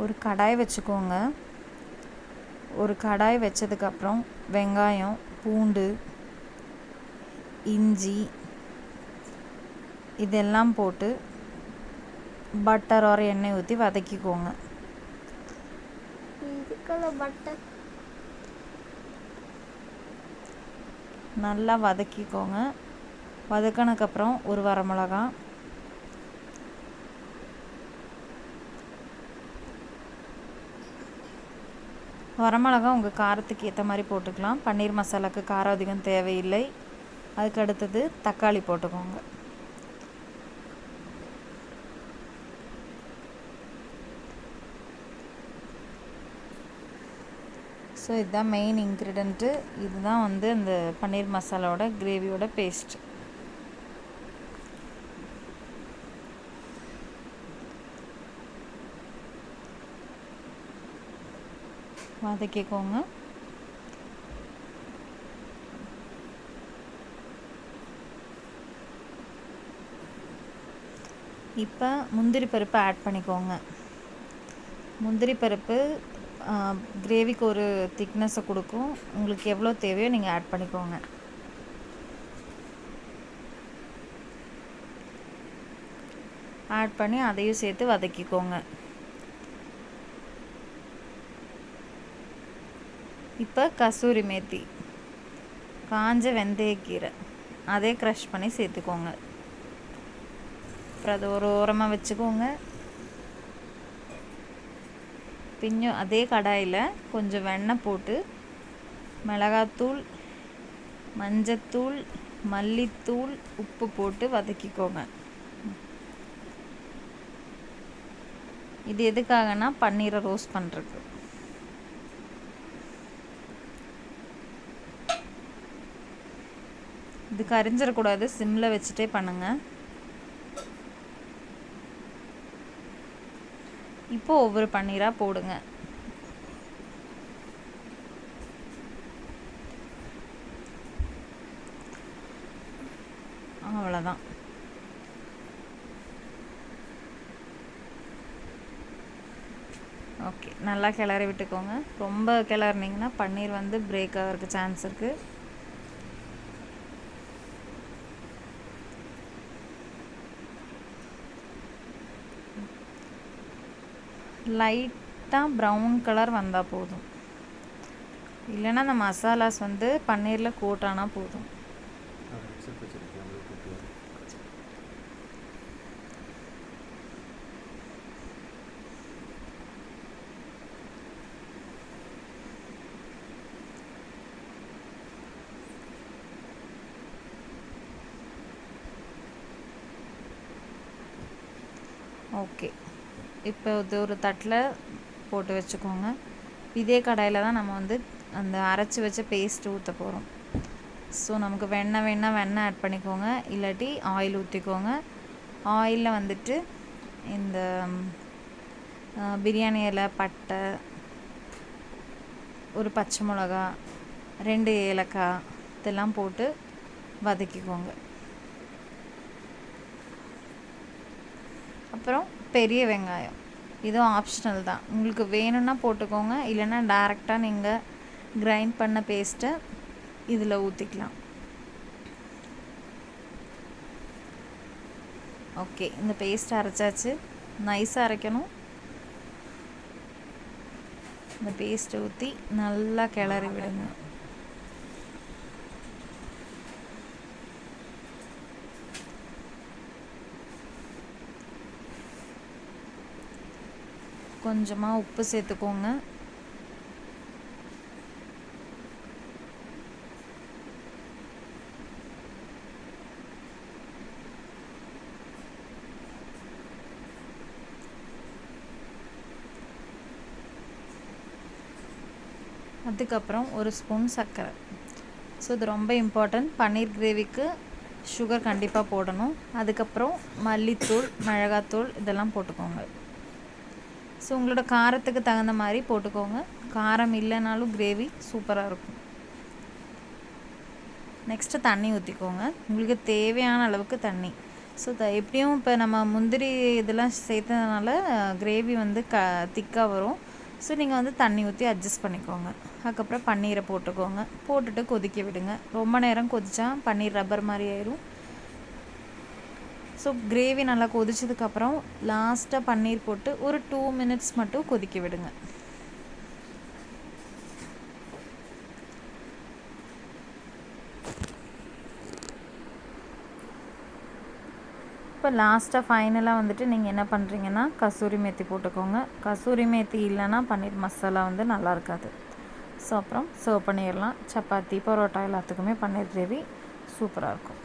ஒரு கடாய் வச்சுக்கோங்க. ஒரு கடாய் வச்சதுக்கப்புறம் வெங்காயம், பூண்டு, இஞ்சி இதெல்லாம் போட்டு பட்டர் ஆர் எண்ணெய் ஊற்றி வதக்கிக்கோங்க. பட்டர் நல்லா வதக்கிக்கோங்க. வதக்கினதுக்கப்புறம் ஒரு வரமிளகா, உங்கள் காரத்துக்கு ஏற்ற மாதிரி போட்டுக்கலாம். பன்னீர் மசாலாவுக்கு காரம் அதிகம் தேவையில்லை. அதுக்கு அடுத்தது தக்காளி போட்டுக்கோங்க. ஸோ இதுதான் மெயின் இன்க்ரீடியண்ட்டு. இதுதான் வந்து அந்த பன்னீர் மசாலாவோட கிரேவியோட பேஸ்ட். வதக்கிக்கோங்க. இப்போ முந்திரி பருப்பு ஆட் பண்ணிக்கோங்க. முந்திரி பருப்பு கிரேவிக்கு ஒரு திக்னஸை கொடுக்கும். உங்களுக்கு எவ்வளோ தேவையோ நீங்கள் ஆட் பண்ணிக்கோங்க. ஆட் பண்ணி அதையும் சேர்த்து வதக்கிக்கோங்க. இப்போ கசூரி மேத்தி, காஞ்ச வெந்தயக்கீரை அதே க்ரஷ் பண்ணி சேர்த்துக்கோங்க. அப்புறம் அதை ஒரு ஓரமாக வச்சுக்கோங்க. பின்னும் அதே கடாயில் கொஞ்சம் வெண்ணெய் போட்டு மிளகாத்தூள், மஞ்சத்தூள், மல்லித்தூள், உப்பு போட்டு வதக்கிக்கோங்க. இது எதுக்காகனா பன்னீரை ரோஸ்ட் பண்ணுறதுக்கு. இது கரிஞ்சிடக்கூடாது, சிம்மில் வச்சுட்டே பண்ணுங்கள். இப்போது ஒவ்வொரு பன்னீராக போடுங்க. அவ்வளோதான். ஓகே, நல்லா கிளறி விட்டுக்கோங்க. ரொம்ப கிளறினீங்கன்னா பன்னீர் வந்து பிரேக் ஆகிறதுக்கு சான்ஸ் இருக்குது. லைட்டாக ப்ரௌன் கலர் வந்தால் போதும். இல்லைன்னா அந்த மசாலாஸ் வந்து பன்னீரில் கோட் ஆனால் போதும். ஓகே, இப்போ இது ஒரு தட்டில் போட்டு வச்சுக்கோங்க. இதே கடாயில் தான் நம்ம வந்து அந்த அரைச்சி வச்ச பேஸ்ட் ஊற்ற போகிறோம். ஸோ நமக்கு வெண்ணெய் வேணால் வெண்ணெய் ஆட் பண்ணிக்கோங்க, இல்லாட்டி ஆயில் ஊற்றிக்கோங்க. ஆயிலில் வந்துட்டு இந்த பிரியாணி இலை, பட்டை, ஒரு பச்சை மிளகா, 2 ஏலக்காய் இதெல்லாம் போட்டு வதக்கிக்கோங்க. அப்புறம் பெரிய வெங்காயம், இதுவும் ஆப்ஷனல் தான். உங்களுக்கு வேணும்னா போட்டுக்கோங்க, இல்லைன்னா டைரெக்டாக நீங்கள் கிரைண்ட் பண்ண பேஸ்ட்டை இதில் ஊற்றிக்கலாம். ஓகே, இந்த பேஸ்ட் அரைச்சாச்சு. நைஸாக அரைக்கணும். இந்த பேஸ்ட்டை ஊற்றி நல்லா கிளறி விடுங்க. கொஞ்சமாக உப்பு சேர்த்துக்கோங்க. அதுக்கப்புறம் ஒரு ஸ்பூன் சர்க்கரை. ஸோ இது ரொம்ப இம்பார்ட்டன்ட். பன்னீர் கிரேவிக்கு சுகர் கண்டிப்பாக போடணும். அதுக்கப்புறம் மல்லித்தூள், மிளகாத்தூள் இதெல்லாம் போட்டுக்கோங்க. ஸோ உங்களோட காரத்துக்கு தகுந்த மாதிரி போட்டுக்கோங்க. காரம் இல்லைனாலும் கிரேவி சூப்பராக இருக்கும். நெக்ஸ்ட்டு தண்ணி ஊற்றிக்கோங்க. உங்களுக்கு தேவையான அளவுக்கு தண்ணி. ஸோ எப்படியும் இப்போ நம்ம முந்திரி இதெல்லாம் சேர்த்ததுனால கிரேவி வந்து திக்காக வரும். ஸோ நீங்கள் வந்து தண்ணி ஊற்றி அட்ஜஸ்ட் பண்ணிக்கோங்க. அதுக்கப்புறம் பன்னீரை போட்டுக்கோங்க. போட்டுட்டு கொதிக்க விடுங்க. ரொம்ப நேரம் கொதிச்சா பன்னீர் ரப்பர் மாதிரி ஆயிரும். ஸோ கிரேவி நல்லா கொதிச்சதுக்கப்புறம் லாஸ்ட்டாக பன்னீர் போட்டு ஒரு 2 மினிட்ஸ் மட்டும் கொதிக்க விடுங்க. இப்போ லாஸ்ட்டாக ஃபைனலாக வந்துட்டு நீங்கள் என்ன பண்ணுறீங்கன்னா கசூரி மேத்தி போட்டுக்கோங்க. கசூரி மேத்தி இல்லைன்னா பன்னீர் மசாலா வந்து நல்லா இருக்காது. ஸோ அப்புறம் சர்வ் பண்ணிடலாம். சப்பாத்தி, பரோட்டா எல்லாத்துக்குமே பன்னீர் கிரேவி சூப்பராக இருக்கும்.